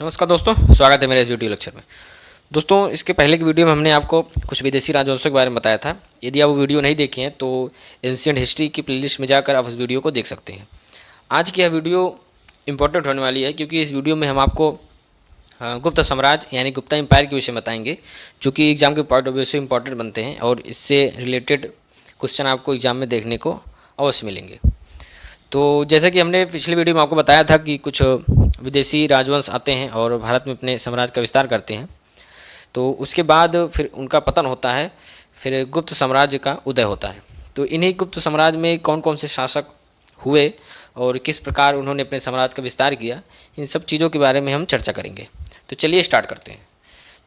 नमस्कार दोस्तों, स्वागत है मेरे इस वीडियो लेक्चर में। दोस्तों, इसके पहले की वीडियो में हमने आपको कुछ विदेशी राजवंशों के बारे में बताया था। यदि आप वो वीडियो नहीं देखे हैं तो एंशिएंट हिस्ट्री की प्लेलिस्ट में जाकर आप उस वीडियो को देख सकते हैं। आज की यह वीडियो इंपॉर्टेंट होने वाली है क्योंकि इस वीडियो में हम आपको गुप्त साम्राज्य यानी गुप्ता एम्पायर के विषय में बताएंगे, जो कि एग्जाम के पॉइंट ऑफ व्यू से इंपॉर्टेंट बनते हैं और इससे रिलेटेड क्वेश्चन आपको एग्जाम में देखने को अवश्य मिलेंगे। तो जैसे कि हमने पिछली वीडियो में आपको बताया था कि कुछ विदेशी राजवंश आते हैं और भारत में अपने साम्राज्य का विस्तार करते हैं, तो उसके बाद फिर उनका पतन होता है, फिर गुप्त साम्राज्य का उदय होता है। तो इन्हीं गुप्त साम्राज्य में कौन कौन से शासक हुए और किस प्रकार उन्होंने अपने साम्राज्य का विस्तार किया, इन सब चीज़ों के बारे में हम चर्चा करेंगे। तो चलिए स्टार्ट करते हैं।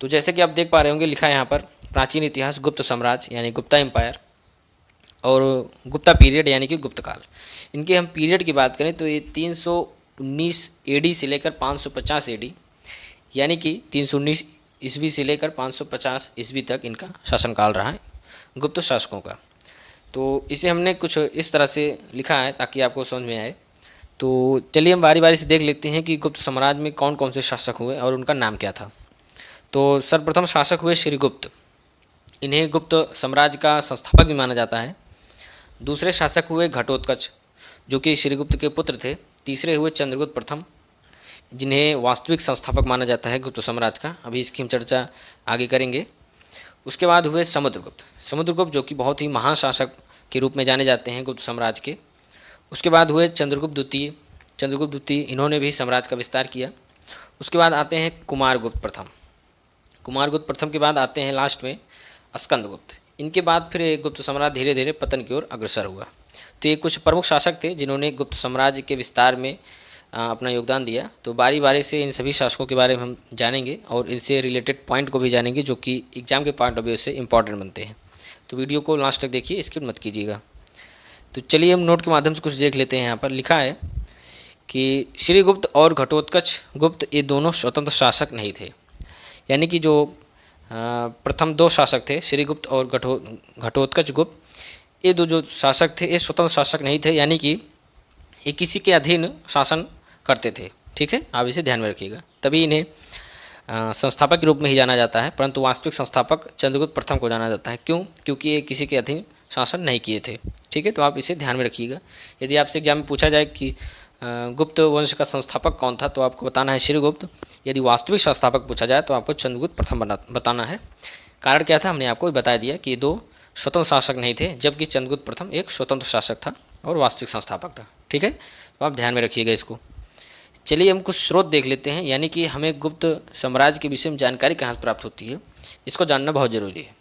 तो जैसे कि आप देख पा रहे होंगे, लिखा है यहाँ पर प्राचीन इतिहास गुप्त साम्राज्य यानी गुप्ता एम्पायर और गुप्ता पीरियड यानी कि गुप्त काल। इनके हम पीरियड की बात करें तो ये 319 एडी से लेकर 550 एडी यानी कि 319 ईस्वी से लेकर 550 ईस्वी तक इनका शासनकाल रहा है गुप्त शासकों का। तो इसे हमने कुछ इस तरह से लिखा है ताकि आपको समझ में आए। तो चलिए हम बारी बारी से देख लेते हैं कि गुप्त साम्राज्य में कौन कौन से शासक हुए और उनका नाम क्या था। तो सर्वप्रथम शासक हुए श्रीगुप्त। इन्हें गुप्त साम्राज्य का संस्थापक भी माना जाता है। दूसरे शासक हुए घटोत्कच, जो कि श्रीगुप्त के पुत्र थे। तीसरे हुए चंद्रगुप्त प्रथम, जिन्हें वास्तविक संस्थापक माना जाता है गुप्त साम्राज्य का। अभी इसकी हम चर्चा आगे करेंगे। उसके बाद हुए समुद्रगुप्त। समुद्रगुप्त जो कि बहुत ही महान शासक के रूप में जाने जाते हैं गुप्त साम्राज्य के। उसके बाद हुए चंद्रगुप्त द्वितीय। चंद्रगुप्त द्वितीय इन्होंने भी साम्राज्य का विस्तार किया। उसके बाद आते हैं कुमारगुप्त प्रथम। कुमारगुप्त प्रथम के बाद आते हैं लास्ट में स्कंदगुप्त। इनके बाद फिर ये गुप्त साम्राज्य धीरे धीरे पतन की ओर अग्रसर हुआ। तो ये कुछ प्रमुख शासक थे जिन्होंने गुप्त साम्राज्य के विस्तार में अपना योगदान दिया। तो बारी बारी से इन सभी शासकों के बारे में हम जानेंगे और इनसे रिलेटेड पॉइंट को भी जानेंगे, जो कि एग्जाम के पॉइंट ऑफ व्यू से इंपॉर्टेंट बनते हैं। तो वीडियो को लास्ट तक देखिए, स्किप मत कीजिएगा। तो चलिए हम नोट के माध्यम से कुछ देख लेते हैं। यहाँ पर लिखा है कि श्रीगुप्त और घटोत्कच गुप्त ये दोनों स्वतंत्र शासक नहीं थे। यानी कि जो प्रथम दो शासक थे श्रीगुप्त और घटोत्कच गुप्त, ये दो जो शासक थे ये स्वतंत्र शासक नहीं थे, यानी कि ये किसी के अधीन शासन करते थे। ठीक है, आप इसे ध्यान में रखिएगा। तभी इन्हें संस्थापक के रूप में ही जाना जाता है, परंतु वास्तविक संस्थापक चंद्रगुप्त प्रथम को जाना जाता है। क्यों? क्योंकि ये किसी के अधीन शासन नहीं किए थे। ठीक है, तो आप इसे ध्यान में रखिएगा। यदि आपसे एग्जाम में पूछा जाए कि गुप्त वंश का संस्थापक कौन था, तो आपको बताना है श्रीगुप्त। यदि वास्तविक संस्थापक पूछा जाए तो आपको चंद्रगुप्त प्रथम बताना है। कारण क्या था, हमने आपको बता दिया कि ये दो स्वतंत्र शासक नहीं थे, जबकि चंद्रगुप्त प्रथम एक स्वतंत्र शासक था और वास्तविक संस्थापक था। ठीक है, तो आप ध्यान में रखिएगा इसको। चलिए हम कुछ स्रोत देख लेते हैं, यानी कि हमें गुप्त साम्राज्य के विषय में जानकारी कहाँ से प्राप्त होती है, इसको जानना बहुत ज़रूरी है।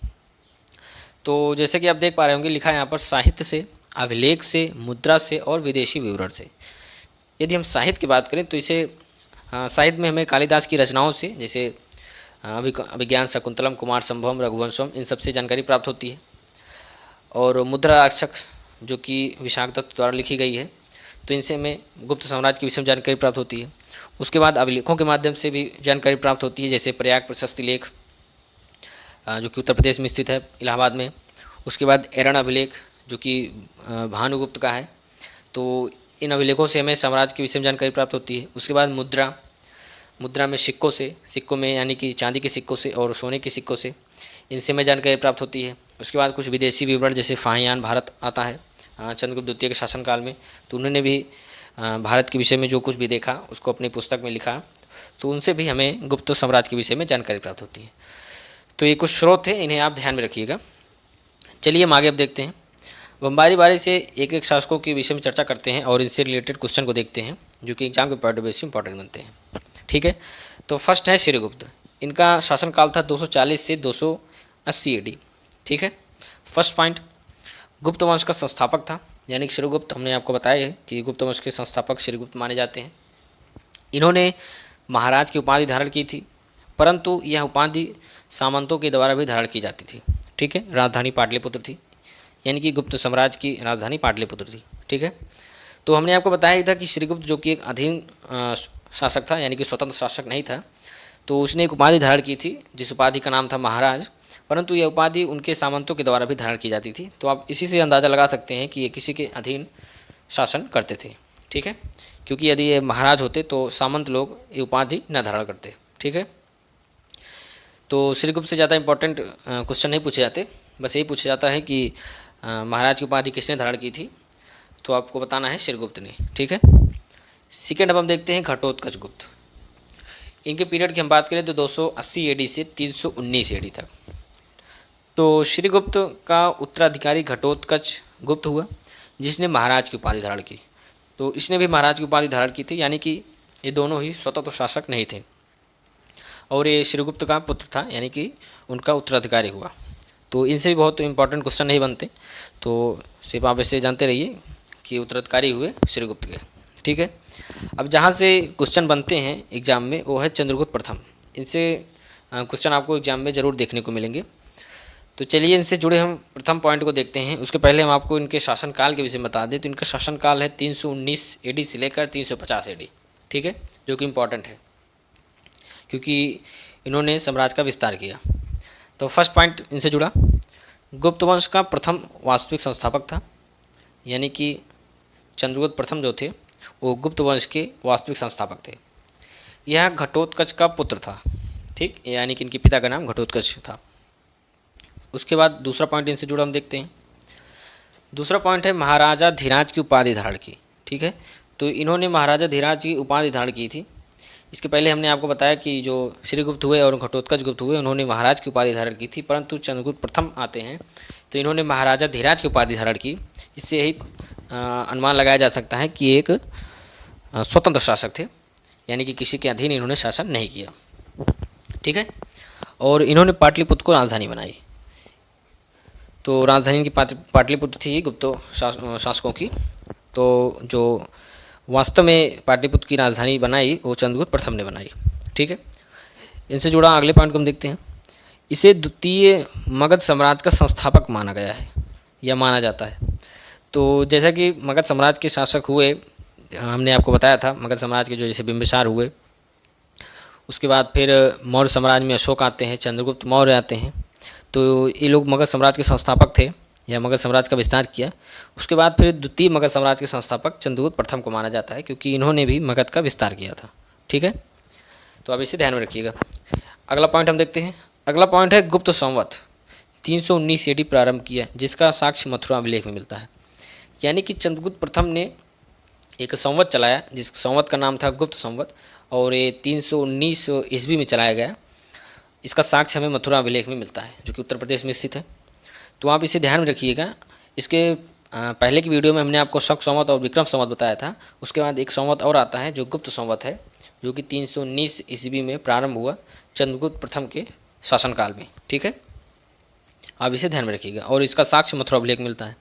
तो जैसे कि आप देख पा रहे होंगे, लिखा है यहाँ पर साहित्य से, अभिलेख से, मुद्रा से और विदेशी विवरण से। यदि हम साहित्य की बात करें तो इसे साहित्य में हमें कालिदास की रचनाओं से, जैसे अभिज्ञान शकुंतलम, कुमार संभवम, रघुवंशम, इन सबसे जानकारी प्राप्त होती है। और मुद्रा अक्षक जो कि विशाख दत्त द्वारा लिखी गई है, तो इनसे हमें गुप्त साम्राज्य के विषय में जानकारी प्राप्त होती है। उसके बाद अभिलेखों के माध्यम से भी जानकारी प्राप्त होती है, जैसे प्रयाग प्रशस्ति लेख जो कि उत्तर प्रदेश में स्थित है, इलाहाबाद में। उसके बाद एरण अभिलेख जो कि भानुगुप्त का है। तो इन अभिलेखों से हमें साम्राज्य के विषय में जानकारी प्राप्त होती है। उसके बाद मुद्रा में सिक्कों में यानी कि चांदी के सिक्कों से और सोने के सिक्कों से, इनसे हमें जानकारी प्राप्त होती है। उसके बाद कुछ विदेशी विवरण, जैसे फाहियान भारत आता है चंद्रगुप्त द्वितीय के शासनकाल में, तो उन्होंने भी भारत के विषय में जो कुछ भी देखा उसको अपनी पुस्तक में लिखा, तो उनसे भी हमें गुप्त साम्राज्य के विषय में जानकारी प्राप्त होती है। तो ये कुछ स्रोत हैं, इन्हें आप ध्यान में रखिएगा। चलिए हम आगे अब देखते हैं। हम बारी बारी से एक एक शासकों के विषय में चर्चा करते हैं और इनसे रिलेटेड क्वेश्चन को देखते हैं, जो कि एग्जाम के पॉइंट ऑफ व्यू से इंपॉर्टेंट बनते हैं। ठीक है, तो फर्स्ट है श्रीगुप्त। इनका शासनकाल था 240 से 280 एडी। ठीक है, फर्स्ट पॉइंट, गुप्त वंश का संस्थापक था, यानी कि श्रीगुप्त। हमने आपको बताया है कि गुप्त वंश के संस्थापक श्रीगुप्त माने जाते हैं। इन्होंने महाराज की उपाधि धारण की थी, परंतु यह उपाधि सामंतों के द्वारा भी धारण की जाती थी। ठीक है, राजधानी पाटलिपुत्र थी, यानी कि गुप्त साम्राज्य की राजधानी पाटलिपुत्र थी। ठीक है, तो हमने आपको बताया था कि श्रीगुप्त जो कि एक अधीन शासक था, यानी कि स्वतंत्र शासक नहीं था, तो उसने एक उपाधि धारण की थी जिस उपाधि का नाम था महाराज, परंतु यह उपाधि उनके सामंतों के द्वारा भी धारण की जाती थी। तो आप इसी से अंदाज़ा लगा सकते हैं कि ये किसी के अधीन शासन करते थे। ठीक है, क्योंकि यदि ये महाराज होते तो सामंत लोग ये उपाधि न धारण करते। ठीक है, तो श्रीगुप्त से ज़्यादा इंपॉर्टेंट क्वेश्चन नहीं पूछे जाते, बस यही पूछा जाता है कि महाराज की उपाधि किसने धारण की थी, तो आपको बताना है श्रीगुप्त ने। ठीक है, सेकेंड अब हम देखते हैं घटोत्कच गुप्त। इनके पीरियड की हम बात करें तो 280 एडी से 319 एडी तक। तो श्रीगुप्त का उत्तराधिकारी घटोत्कच गुप्त हुआ, जिसने महाराज की उपाधि धारण की। तो इसने भी महाराज की उपाधि धारण की थी, यानी कि ये दोनों ही स्वतंत्र शासक नहीं थे, और ये श्रीगुप्त का पुत्र था, यानी कि उनका उत्तराधिकारी हुआ। तो इनसे भी बहुत इंपॉर्टेंट क्वेश्चन नहीं बनते, तो सिर्फ आप ऐसे जानते रहिए कि उत्तराधिकारी हुए श्रीगुप्त के। ठीक है, अब जहाँ से क्वेश्चन बनते हैं एग्जाम में वो है चंद्रगुप्त प्रथम। इनसे क्वेश्चन आपको एग्जाम में ज़रूर देखने को मिलेंगे। तो चलिए इनसे जुड़े हम प्रथम पॉइंट को देखते हैं। उसके पहले हम आपको इनके शासनकाल के विषय में बता दें। तो इनका शासनकाल है 319 एडी से लेकर 350 एडी। ठीक है, जो कि इम्पॉर्टेंट है क्योंकि इन्होंने साम्राज्य का विस्तार किया। तो फर्स्ट पॉइंट इनसे जुड़ा, गुप्त वंश का प्रथम वास्तविक संस्थापक था, यानी कि चंद्रगुप्त प्रथम जो थे वो गुप्त वंश के वास्तविक संस्थापक थे। यह घटोत्कच का पुत्र था। ठीक, यानी कि इनके पिता का नाम घटोत्कच था। उसके बाद दूसरा पॉइंट इनसे जुड़ा हम देखते हैं। दूसरा पॉइंट है महाराजा धीराज की उपाधि धारण की। ठीक है, तो इन्होंने महाराजा धीराज की उपाधि धारण की थी। इसके पहले हमने आपको बताया कि जो श्रीगुप्त हुए और घटोत्कच गुप्त हुए उन्होंने महाराज की उपाधि धारण की थी, परंतु चंद्रगुप्त प्रथम आते हैं तो इन्होंने महाराजा धीराज की उपाधि धारण की। इससे यही अनुमान लगाया जा सकता है कि एक स्वतंत्र शासक थे, यानी कि किसी के अधीन इन्होंने शासन नहीं किया। ठीक है, और इन्होंने पाटलिपुत्र को राजधानी बनाई। तो राजधानी की पाटलिपुत्र थी गुप्त शासकों की। तो जो वास्तव में पाटलिपुत्र की राजधानी बनाई वो चंद्रगुप्त प्रथम ने बनाई। ठीक है, इनसे जुड़ा अगले पॉइंट को हम देखते हैं। इसे द्वितीय मगध साम्राज्य का संस्थापक माना गया है या माना जाता है। तो जैसा कि मगध साम्राज्य के शासक हुए, हमने आपको बताया था मगध साम्राज्य के जो जैसे बिंबिसार हुए, उसके बाद फिर मौर्य साम्राज्य में अशोक आते हैं, चंद्रगुप्त मौर्य आते हैं। तो ये लोग मगध साम्राज्य के संस्थापक थे या मगध साम्राज्य का विस्तार किया। उसके बाद फिर द्वितीय मगध साम्राज्य के संस्थापक चंद्रगुप्त प्रथम को माना जाता है, क्योंकि इन्होंने भी मगध का विस्तार किया था। ठीक है, तो अब इसे ध्यान में रखिएगा। अगला पॉइंट हम देखते हैं। अगला पॉइंट है गुप्त संवत 319 एडी प्रारंभ किया, जिसका साक्ष्य मथुरा अभिलेख में मिलता है। यानी कि चंद्रगुप्त प्रथम ने एक संवत चलाया, जिस संवत का नाम था गुप्त संवत, और ये 319 ईस्वी में चलाया गया। इसका साक्ष्य हमें मथुरा अभिलेख में मिलता है, जो कि उत्तर प्रदेश में स्थित है। तो आप इसे ध्यान में रखिएगा। इसके पहले की वीडियो में हमने आपको शक संवत और विक्रम संवत बताया था। उसके बाद एक संवत और आता है जो गुप्त संवत है, जो कि 319 ईस्वी में प्रारंभ हुआ चंद्रगुप्त प्रथम के शासनकाल में। ठीक है, आप इसे ध्यान में रखिएगा, और इसका साक्ष्य मथुरा अभिलेख मिलता है।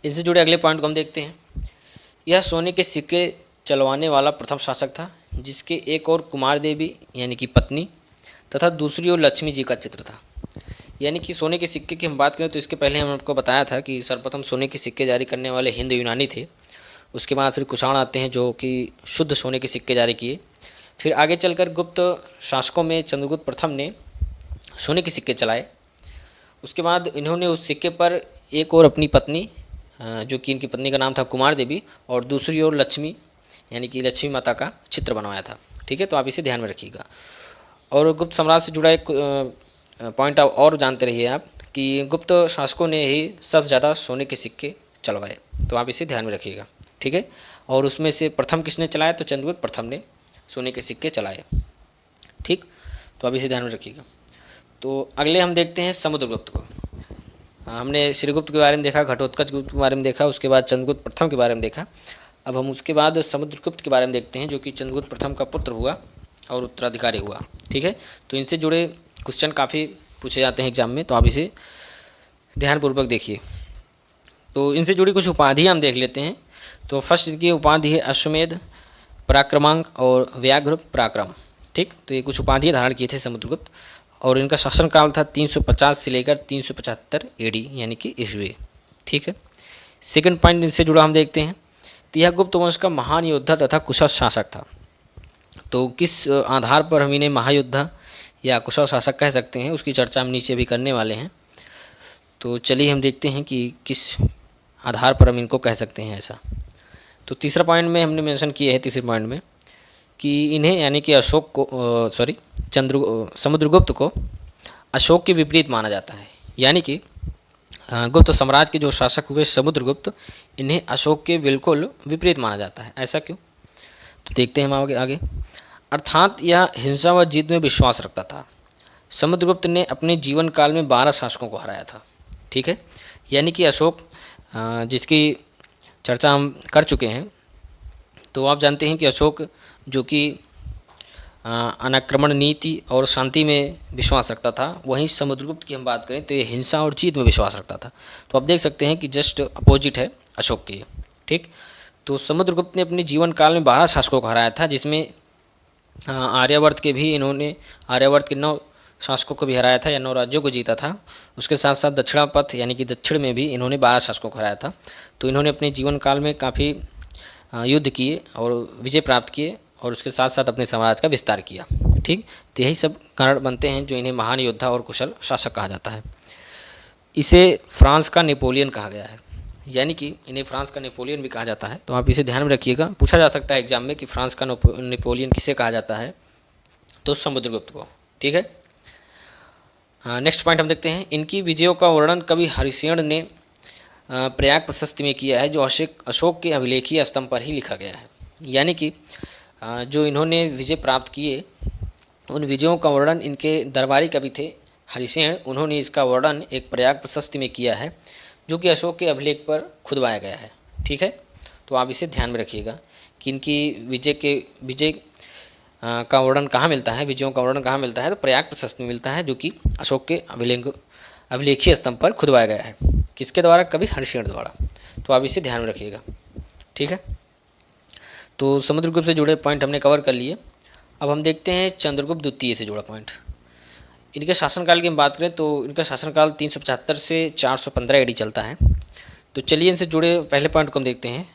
इनसे जुड़े अगले पॉइंट को हम देखते हैं। यह सोने के सिक्के चलवाने वाला प्रथम शासक था, जिसके एक और कुमार देवी यानी कि पत्नी तथा दूसरी ओर लक्ष्मी जी का चित्र था। यानी कि सोने के सिक्के की हम बात करें तो इसके पहले हम आपको बताया था कि सर्वप्रथम सोने के सिक्के जारी करने वाले हिंद यूनानी थे। उसके बाद फिर कुषाण आते हैं जो कि शुद्ध सोने के सिक्के जारी किए। फिर आगे चलकर गुप्त शासकों में चंद्रगुप्त प्रथम ने सोने के सिक्के चलाए। उसके बाद इन्होंने उस सिक्के पर एक और अपनी पत्नी, जो कि इनकी पत्नी का नाम था कुमार देवी, और दूसरी ओर लक्ष्मी यानी कि लक्ष्मी माता का चित्र बनवाया था। ठीक है, तो आप इसे ध्यान में रखिएगा। और गुप्त साम्राज्य से जुड़ा एक पॉइंट और जानते रहिए आप कि गुप्त शासकों ने ही सबसे ज़्यादा सोने के सिक्के चलवाए। तो आप इसे ध्यान में रखिएगा। ठीक है, और उसमें से प्रथम किसने चलाया, तो चंद्रगुप्त प्रथम ने सोने के सिक्के चलाए। ठीक, तो आप इसे ध्यान में रखिएगा। तो अगले हम देखते हैं समुद्रगुप्त को। हमने श्रीगुप्त के बारे में देखा, घटोत्कच गुप्त के बारे में देखा, उसके बाद चंद्रगुप्त प्रथम के बारे में देखा। अब हम उसके बाद समुद्रगुप्त के बारे में देखते हैं, जो कि चंद्रगुप्त प्रथम का पुत्र हुआ और उत्तराधिकारी हुआ। ठीक है, तो इनसे जुड़े क्वेश्चन काफ़ी पूछे जाते हैं एग्जाम में, तो आप इसे ध्यानपूर्वक देखिए। तो इनसे जुड़ी कुछ उपाधियाँ हम देख लेते हैं। तो फर्स्ट इनकी उपाधि है अश्वमेध पराक्रमांक और व्याघ्र पराक्रम। ठीक, तो ये कुछ उपाधियाँ धारण किए थे समुद्रगुप्त, और इनका शासनकाल था 350 से लेकर 375 एडी यानी कि ईस्वी। ठीक है, सेकंड पॉइंट इनसे जुड़ा हम देखते हैं। तो यह गुप्त वंश का महान योद्धा तथा कुशल शासक था। तो किस आधार पर हम इन्हें महायोद्धा या कुशल शासक कह सकते हैं, उसकी चर्चा हम नीचे भी करने वाले हैं। तो चलिए हम देखते हैं कि किस आधार पर हम इनको कह सकते हैं ऐसा। तो तीसरा पॉइंट में हमने मेंशन किया है, तीसरे पॉइंट में, कि इन्हें यानी कि अशोक को समुद्रगुप्त को अशोक के विपरीत माना जाता है। यानी कि गुप्त साम्राज्य के जो शासक हुए समुद्रगुप्त, इन्हें अशोक के बिल्कुल विपरीत माना जाता है। ऐसा क्यों? तो देखते हैं हम आगे आगे। अर्थात यह हिंसा व जीत में विश्वास रखता था। समुद्रगुप्त ने अपने जीवन काल में 12 शासकों को हराया था। ठीक है, यानी कि अशोक जिसकी चर्चा हम कर चुके हैं, तो आप जानते हैं कि अशोक जो कि अनाक्रमण नीति और शांति में विश्वास रखता था, वहीं समुद्रगुप्त की हम बात करें तो ये हिंसा और जीत में विश्वास रखता था। तो आप देख सकते हैं कि जस्ट अपोजिट है अशोक के। ठीक, तो समुद्रगुप्त ने अपने जीवन काल में 12 शासकों को हराया था, जिसमें आर्यावर्त के भी इन्होंने आर्यावर्त के 9 शासकों को भी हराया था या 9 राज्यों को जीता था। उसके साथ साथ दक्षिणापथ यानी कि दक्षिण में भी इन्होंने 12 शासकों को हराया था। तो इन्होंने अपने जीवन काल में काफ़ी युद्ध किए और विजय प्राप्त किए और उसके साथ साथ अपने साम्राज्य का विस्तार किया। ठीक, तो यही सब कारण बनते हैं जो इन्हें महान योद्धा और कुशल शासक कहा जाता है। इसे फ्रांस का नेपोलियन कहा गया है, यानी कि इन्हें फ्रांस का नेपोलियन भी कहा जाता है। तो आप इसे ध्यान में रखिएगा, पूछा जा सकता है एग्जाम में कि फ्रांस का नेपोलियन किसे कहा जाता है, तो समुद्रगुप्त को। ठीक है, नेक्स्ट पॉइंट हम देखते हैं। इनकी विजयों का वर्णन कवि हरिसेन ने प्रयाग प्रशस्ति में किया है, जो अशोक के अभिलेखीय स्तंभ पर ही लिखा गया है। यानी कि जो इन्होंने विजय प्राप्त किए, उन विजयों का वर्णन इनके दरबारी कवि थे हरिसेन, उन्होंने इसका वर्णन एक प्रयाग प्रशस्ति में किया है, जो कि अशोक के अभिलेख पर खुदवाया गया है। ठीक है, तो आप इसे ध्यान में रखिएगा कि इनकी विजय का वर्णन कहाँ मिलता है, विजयों का वर्णन कहाँ मिलता है, तो प्रयाग प्रशस्ति में मिलता है, जो कि अशोक के अभिलेखीय स्तंभ पर खुदवाया गया है। किसके द्वारा? कवि हरिसेन द्वारा। तो आप इसे ध्यान में रखिएगा। ठीक है, तो समुद्रगुप्त से जुड़े पॉइंट हमने कवर कर लिए। अब हम देखते हैं चंद्रगुप्त द्वितीय से जुड़ा पॉइंट। इनके शासनकाल की हम बात करें तो इनका शासनकाल 375 से 415 AD चलता है। तो चलिए इनसे जुड़े पहले पॉइंट को हम देखते हैं।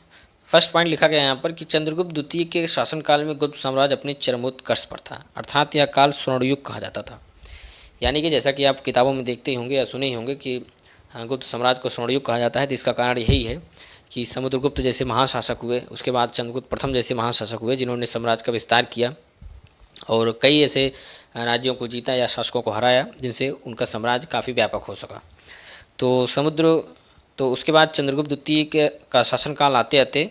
फर्स्ट पॉइंट लिखा गया यहाँ पर कि चंद्रगुप्त द्वितीय के शासनकाल में गुप्त साम्राज्य अपने चरमोत्कर्ष पर था, अर्थात यह काल स्वर्णयुग कहा जाता था। यानी कि जैसा कि आप किताबों में देखते ही होंगे या सुने ही होंगे कि गुप्त साम्राज्य को स्वर्णयुग कहा जाता है, तो इसका कारण यही है कि समुद्रगुप्त जैसे महाशासक हुए, उसके बाद चंद्रगुप्त प्रथम जैसे महाशासक हुए, जिन्होंने साम्राज्य का विस्तार किया और कई ऐसे राज्यों को जीता या शासकों को हराया, जिनसे उनका साम्राज्य काफ़ी व्यापक हो सका। तो उसके बाद चंद्रगुप्त द्वितीय का शासनकाल आते आते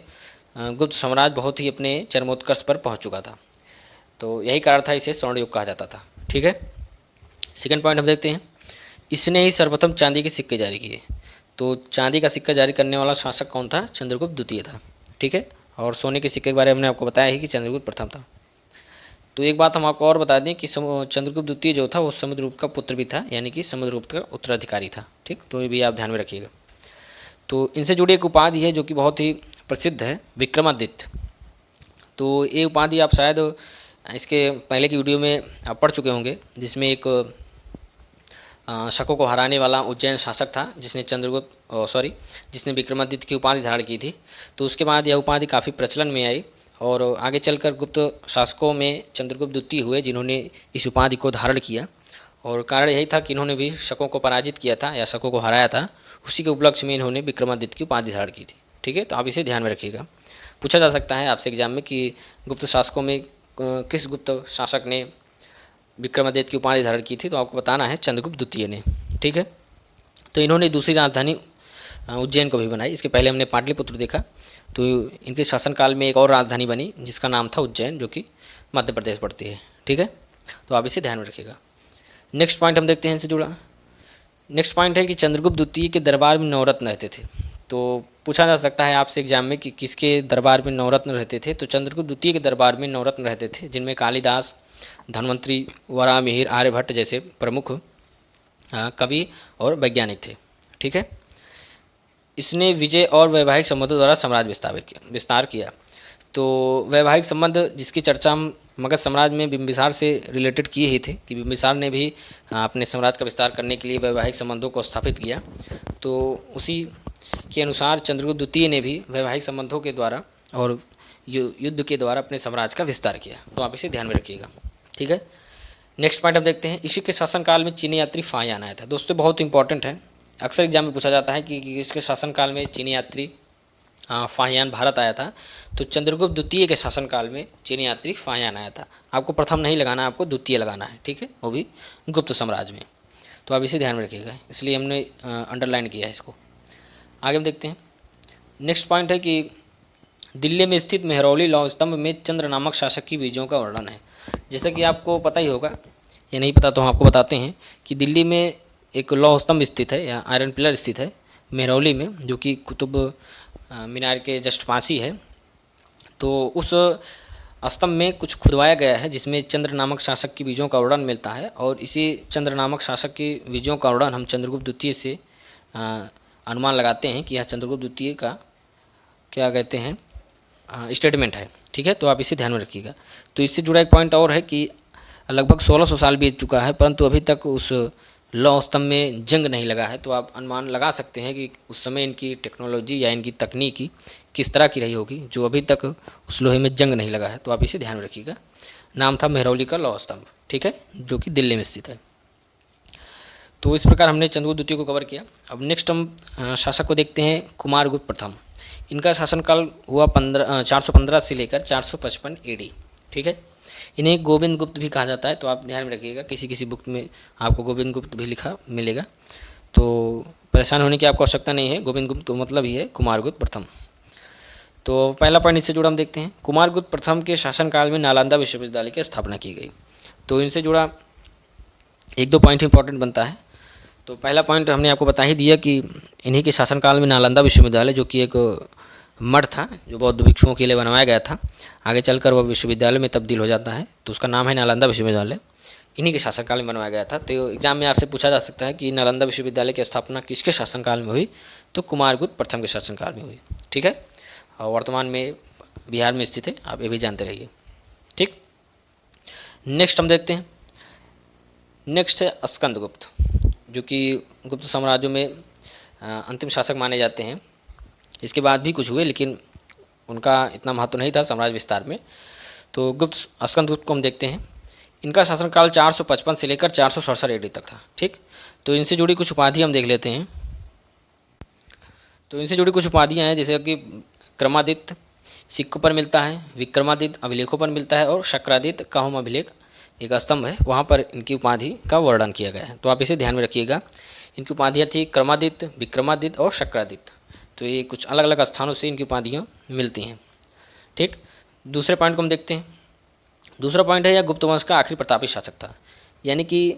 गुप्त साम्राज्य बहुत ही अपने चरमोत्कर्ष पर पहुंच चुका था। तो यही कारण था इसे स्वर्णयुग कहा जाता था। ठीक है, सेकंड पॉइंट हम देखते हैं। इसने ही सर्वप्रथम चांदी के सिक्के जारी किए। तो चांदी का सिक्का जारी करने वाला शासक कौन था? चंद्रगुप्त द्वितीय था। ठीक है, और सोने के सिक्के के बारे में हमने आपको बताया है कि चंद्रगुप्त प्रथम था। तो एक बात हम आपको और बता दें कि चंद्रगुप्त द्वितीय जो था वो समुद्रगुप्त का पुत्र भी था, यानी कि समुद्रगुप्त का उत्तराधिकारी था। ठीक, तो ये भी आप ध्यान में रखिएगा। तो इनसे जुड़ी एक उपाधि है जो कि बहुत ही प्रसिद्ध है, विक्रमादित्य। तो ये उपाधि आप शायद इसके पहले की वीडियो में आप पढ़ चुके होंगे, जिसमें एक शकों को हराने वाला उज्जैन शासक था जिसने विक्रमादित्य की उपाधि धारण की थी। तो उसके बाद यह उपाधि काफ़ी प्रचलन में आई और आगे चलकर गुप्त शासकों में चंद्रगुप्त द्वितीय हुए, जिन्होंने इस उपाधि को धारण किया। और कारण यही था कि इन्होंने भी शकों को पराजित किया था या शकों को हराया था, उसी के उपलक्ष्य में इन्होंने विक्रमादित्य की उपाधि धारण की थी। ठीक है, तो आप इसे ध्यान में रखिएगा। पूछा जा सकता है आपसे एग्जाम में कि गुप्त शासकों में किस गुप्त शासक ने विक्रमादित्य की उपाधि धारण की थी, तो आपको बताना है चंद्रगुप्त द्वितीय ने। ठीक है, तो इन्होंने दूसरी राजधानी उज्जैन को भी बनाई। इसके पहले हमने पाटलिपुत्र देखा, तो इनके शासनकाल में एक और राजधानी बनी जिसका नाम था उज्जैन, जो कि मध्य प्रदेश पड़ती है। ठीक है, तो आप इसे ध्यान में रखिएगा। नेक्स्ट पॉइंट हम देखते हैं इनसे जुड़ा। नेक्स्ट पॉइंट है कि चंद्रगुप्त द्वितीय के दरबार में 9 रत्न रहते थे। तो पूछा जा सकता है आपसे एग्जाम में कि किसके दरबार में 9 रत्न रहते थे, तो चंद्रगुप्त द्वितीय के दरबार में 9 रत्न रहते थे, जिनमें कालिदास, धन्वंतरी, वराहमिहिर, आर्यभट्ट जैसे प्रमुख कवि और वैज्ञानिक थे। ठीक है, इसने विजय और वैवाहिक संबंधों द्वारा साम्राज्य विस्तार किया। तो वैवाहिक संबंध जिसकी चर्चा हम मगध साम्राज्य में बिंबिसार से रिलेटेड किए ही थे कि बिंबिसार ने भी अपने साम्राज्य का विस्तार करने के लिए वैवाहिक संबंधों को स्थापित किया। तो उसी के अनुसार चंद्रगुप्त द्वितीय ने भी वैवाहिक संबंधों के द्वारा और युद्ध के द्वारा अपने साम्राज्य का विस्तार किया। तो आप इसे ध्यान में रखिएगा। ठीक है, नेक्स्ट पॉइंट हम देखते हैं। इसी के शासनकाल में चीनी यात्री फाहियान आया था। दोस्तों बहुत इंपॉर्टेंट है, अक्सर एग्जाम में पूछा जाता है कि इसके शासनकाल में चीनी यात्री फाहियान भारत आया था। तो चंद्रगुप्त द्वितीय के शासनकाल में चीनी यात्री फाहियान आया था। आपको प्रथम नहीं लगाना है, आपको द्वितीय लगाना है, ठीक है, वो भी गुप्त साम्राज्य में। तो आप इसे ध्यान में रखिएगा, इसलिए हमने अंडरलाइन किया है इसको। आगे हम देखते हैं। नेक्स्ट पॉइंट है कि दिल्ली में स्थित मेहरौली लौह स्तंभ में चंद्र नामक शासक की विजयों का वर्णन है। जैसा कि आपको पता ही होगा, या नहीं पता तो हम आपको बताते हैं कि दिल्ली में एक लौह स्तंभ स्थित है या आयरन पिलर स्थित है मेहरौली में, जो कि कुतुब मीनार के जस्ट पास ही है। तो उस स्तंभ में कुछ खुदवाया गया है जिसमें चंद्र नामक शासक की विजयों का वर्णन मिलता है, और इसी चंद्र नामक शासक की विजयों का वर्णन हम चंद्रगुप्त द्वितीय से अनुमान लगाते हैं कि यह चंद्रगुप्त द्वितीय का क्या कहते हैं स्टेटमेंट है, ठीक है। तो आप इसे ध्यान में रखिएगा। तो इससे जुड़ा एक पॉइंट और है कि लगभग 1600 साल बीत चुका है, परंतु अभी तक उस लौह स्तंभ में जंग नहीं लगा है। तो आप अनुमान लगा सकते हैं कि उस समय इनकी टेक्नोलॉजी या इनकी तकनीकी किस तरह की रही होगी, जो अभी तक उस लोहे में जंग नहीं लगा है। तो आप इसे ध्यान में रखिएगा। नाम था मेहरौली का लौह स्तंभ, ठीक है, जो कि दिल्ली में स्थित है। तो इस प्रकार हमने चंद्रगुप्त द्वितीय को कवर किया। अब नेक्स्ट हम शासक को देखते हैं, कुमारगुप्त प्रथम। इनका शासनकाल हुआ 415 से लेकर 455 AD, ठीक है। इन्हें गोविंद गुप्त भी कहा जाता है। तो आप ध्यान में रखिएगा, किसी किसी बुक में आपको गोविंद गुप्त भी लिखा मिलेगा, तो परेशान होने की आपको आवश्यकता नहीं है। गोविंद गुप्त तो मतलब ही है कुमारगुप्त प्रथम। तो पहला पॉइंट इससे जुड़ा हम देखते हैं। कुमारगुप्त प्रथम के शासनकाल में नालंदा विश्वविद्यालय की स्थापना की गई। तो इनसे जुड़ा एक दो पॉइंट इंपॉर्टेंट बनता है। तो पहला पॉइंट हमने आपको बता ही दिया कि इन्हीं के शासनकाल में नालंदा विश्वविद्यालय, जो कि एक मठ था जो बौद्ध भिक्षुओं के लिए बनवाया गया था, आगे चलकर वह विश्वविद्यालय में तब्दील हो जाता है। तो उसका नाम है नालंदा विश्वविद्यालय। इन्हीं के शासनकाल में बनवाया गया था। तो एग्जाम में आपसे पूछा जा सकता है कि नालंदा विश्वविद्यालय की स्थापना किसके शासनकाल में हुई? तो कुमारगुप्त प्रथम के शासनकाल में हुई, ठीक है। और वर्तमान में बिहार में स्थित है, आप ये भी जानते रहिए, ठीक। नेक्स्ट हम देखते हैं। नेक्स्ट है स्कंदगुप्त, जो कि गुप्त साम्राज्यों में अंतिम शासक माने जाते हैं। इसके बाद भी कुछ हुए, लेकिन उनका इतना महत्व नहीं था साम्राज्य विस्तार में। तो स्कंदगुप्त को हम देखते हैं। इनका शासनकाल 455 से लेकर 467 AD तक था, ठीक। तो इनसे जुड़ी कुछ उपाधि हम देख लेते हैं। तो इनसे जुड़ी कुछ उपाधियाँ हैं, जैसे कि क्रमादित्य सिक्कों पर मिलता है, विक्रमादित्य अभिलेखों पर मिलता है, और शक्रादित्य काहुम अभिलेख एक स्तंभ है, वहाँ पर इनकी उपाधि का वर्णन किया गया है। तो आप इसे ध्यान में रखिएगा। इनकी उपाधियाँ थी क्रमादित्य, विक्रमादित्य और शक्रादित्य। तो ये कुछ अलग अलग स्थानों से इनकी उपाधियाँ मिलती हैं, ठीक। दूसरे पॉइंट को हम देखते हैं। दूसरा पॉइंट है, यह गुप्त वंश का आखिरी प्रतापी शासक था, यानी कि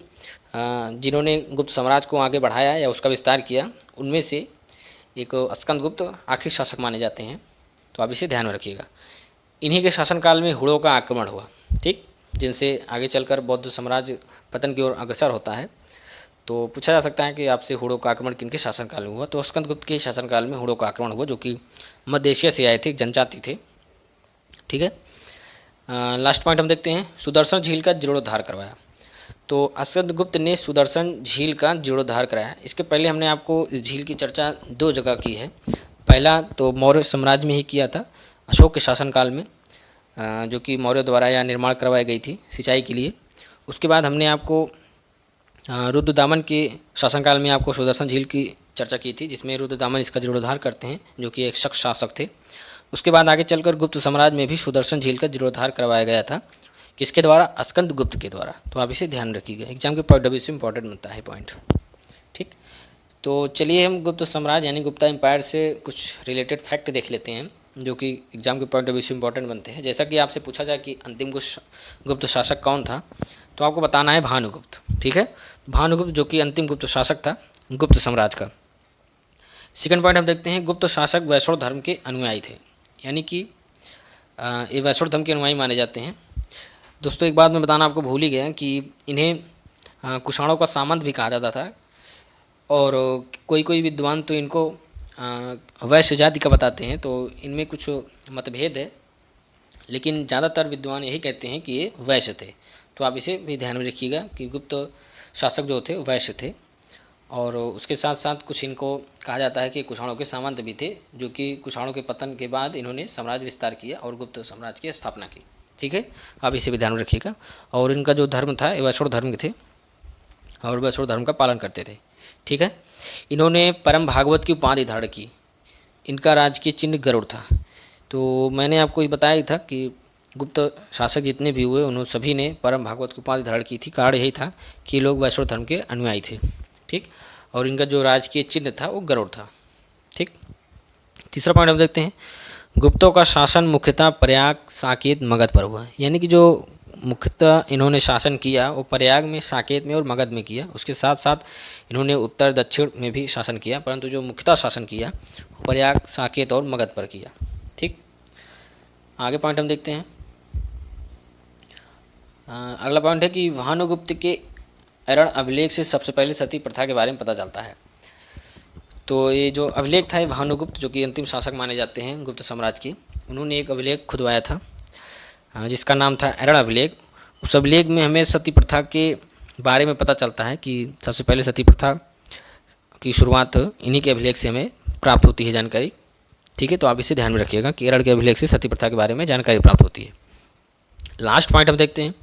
जिन्होंने गुप्त साम्राज्य को आगे बढ़ाया या उसका विस्तार किया, उनमें से एक स्कंदगुप्त आखिरी शासक माने जाते हैं। तो आप इसे ध्यान में रखिएगा। इन्हीं के शासनकाल में हुड़ों का आक्रमण हुआ, ठीक, जिनसे आगे चलकर बौद्ध साम्राज्य पतन की ओर अग्रसर होता है। तो पूछा जा सकता है कि आपसे हुड़ों का आक्रमण किनके शासनकाल में हुआ? तो स्कंदगुप्त के शासनकाल में हुड़ों का आक्रमण हुआ, जो कि मध्य एशिया से आए थे, जनजाति थे, ठीक है। लास्ट पॉइंट हम देखते हैं। सुदर्शन झील का जीर्णोद्धार करवाया। तो स्कंदगुप्त ने सुदर्शन झील का जीर्णोद्धार कराया। इसके पहले हमने आपको इस झील की चर्चा दो जगह की है। पहला तो मौर्य साम्राज्य में ही किया था, अशोक के शासनकाल में, जो कि मौर्य द्वारा यह निर्माण करवाई गई थी सिंचाई के लिए। उसके बाद हमने आपको रुद्रदामन के शासनकाल में आपको सुदर्शन झील की चर्चा की थी, जिसमें रुद्रदामन इसका जीर्णोद्धार करते हैं, जो कि एक शख्स शासक थे। उसके बाद आगे चलकर गुप्त साम्राज्य में भी सुदर्शन झील का जीर्णोद्धार करवाया गया था, किसके द्वारा? स्कंदगुप्त के द्वारा। तो आप इसे ध्यान रखिएगा, एग्जाम के पॉइंट ऑफ व्यू से इंपॉर्टेंट बनता है पॉइंट, ठीक। तो चलिए हम गुप्त साम्राज्य यानी गुप्ता एम्पायर से कुछ रिलेटेड फैक्ट देख लेते हैं, जो कि एग्जाम के पॉइंट ऑफ व्यू से इंपॉर्टेंट बनते हैं। जैसा कि आपसे पूछा जाए कि अंतिम गुप्त शासक कौन था, तो आपको बताना है भानुगुप्त, ठीक है। भानुगुप्त जो कि अंतिम गुप्त शासक था गुप्त साम्राज्य का। सेकंड पॉइंट हम देखते हैं, गुप्त शासक वैष्णव धर्म के अनुयायी थे, यानी कि ये वैष्णव धर्म के अनुयायी माने जाते हैं। दोस्तों एक बात मैं बताना आपको भूल ही गया कि इन्हें कुषाणों का सामंत भी कहा जाता था, और कोई कोई विद्वान तो इनको वैश्य जाति का बताते हैं। तो इनमें कुछ मतभेद है, लेकिन ज़्यादातर विद्वान यही कहते हैं कि ये वैश्य थे। तो आप इसे भी ध्यान में रखिएगा कि गुप्त शासक जो थे वैश्य थे, और उसके साथ साथ कुछ इनको कहा जाता है कि कुषाणों के सामंत भी थे, जो कि कुषाणों के पतन के बाद इन्होंने साम्राज्य विस्तार किया और गुप्त साम्राज्य की स्थापना की, ठीक है। आप इसे भी ध्यान में रखिएगा। और इनका जो धर्म था वैष्णव धर्म के थे, और वैष्णव धर्म का पालन करते थे, ठीक है। इन्होंने परम भागवत की उपाधि धारण की। इनका राजकीय चिन्ह गरुड़ था। तो मैंने आपको ये बताया ही था कि गुप्त शासक जितने भी हुए उन्होंने सभी ने परम भागवत की उपाधि धारण की थी। कारण यही था कि ये लोग वैष्णव धर्म के अनुयायी थे। ठीक, और इनका जो राजकीय चिन्ह था वो गरुड़ था। ठीक, तीसरा पॉइंट हम देखते हैं, गुप्तों का शासन मुख्यतः प्रयाग, साकेत, मगध पर हुआ। यानी कि जो मुख्यतः इन्होंने शासन किया वो प्रयाग में, साकेत में और मगध में किया। उसके साथ साथ इन्होंने उत्तर दक्षिण में भी शासन किया, परंतु जो मुख्यतः शासन किया वो प्रयाग, साकेत और मगध पर किया। ठीक, आगे पॉइंट हम देखते हैं। अगला पॉइंट है कि भानुगुप्त के अरण अभिलेख से सबसे पहले सती प्रथा के बारे में पता चलता है। तो ये जो अभिलेख था, ये भानुगुप्त जो कि अंतिम शासक माने जाते हैं गुप्त साम्राज्य के, उन्होंने एक अभिलेख खुदवाया था जिसका नाम था अरण अभिलेख। उस अभिलेख में हमें सती प्रथा के बारे में पता चलता है कि सबसे पहले सती प्रथा की शुरुआत इन्हीं के अभिलेख से हमें प्राप्त होती है जानकारी। ठीक है, तो आप इसे ध्यान में रखिएगा कि अरण के अभिलेख से सती प्रथा के बारे में जानकारी प्राप्त होती है। लास्ट पॉइंट हम देखते हैं।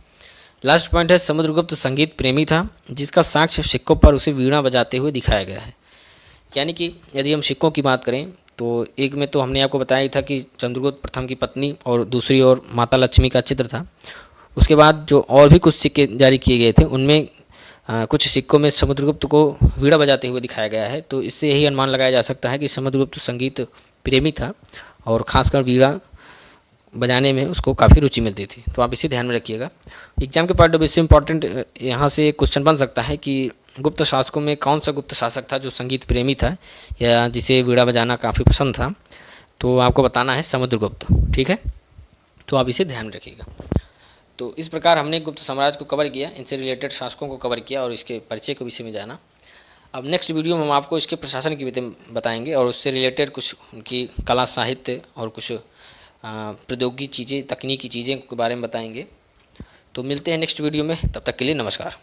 लास्ट पॉइंट है, समुद्रगुप्त संगीत प्रेमी था, जिसका साक्ष्य सिक्कों पर उसे वीणा बजाते हुए दिखाया गया है। यानी कि यदि हम सिक्कों की बात करें तो एक में तो हमने आपको बताया ही था कि चंद्रगुप्त प्रथम की पत्नी और दूसरी ओर माता लक्ष्मी का चित्र था। उसके बाद जो और भी कुछ सिक्के जारी किए गए थे उनमें कुछ सिक्कों में समुद्रगुप्त को वीणा बजाते हुए दिखाया गया है। तो इससे यही अनुमान लगाया जा सकता है कि समुद्रगुप्त संगीत प्रेमी था और ख़ासकर वीणा बजाने में उसको काफ़ी रुचि मिलती थी। तो आप इसे ध्यान में रखिएगा। एग्जाम के पॉइंट ऑफ व्यू से इम्पॉर्टेंट यहाँ से क्वेश्चन बन सकता है कि गुप्त शासकों में कौन सा गुप्त शासक था जो संगीत प्रेमी था या जिसे वीणा बजाना काफ़ी पसंद था। तो आपको बताना है समुद्रगुप्त। ठीक है, तो आप इसे ध्यान में रखिएगा। तो इस प्रकार हमने गुप्त साम्राज्य को कवर किया, इनसे रिलेटेड शासकों को कवर किया और इसके परिचय के विषय में जाना। अब नेक्स्ट वीडियो में हम आपको इसके प्रशासन की विधि बताएंगे और उससे रिलेटेड कुछ उनकी कला, साहित्य और कुछ प्रौद्योगिकी चीज़ें, तकनीकी चीज़ें के बारे में बताएंगे। तो मिलते हैं नेक्स्ट वीडियो में, तब तक के लिए नमस्कार।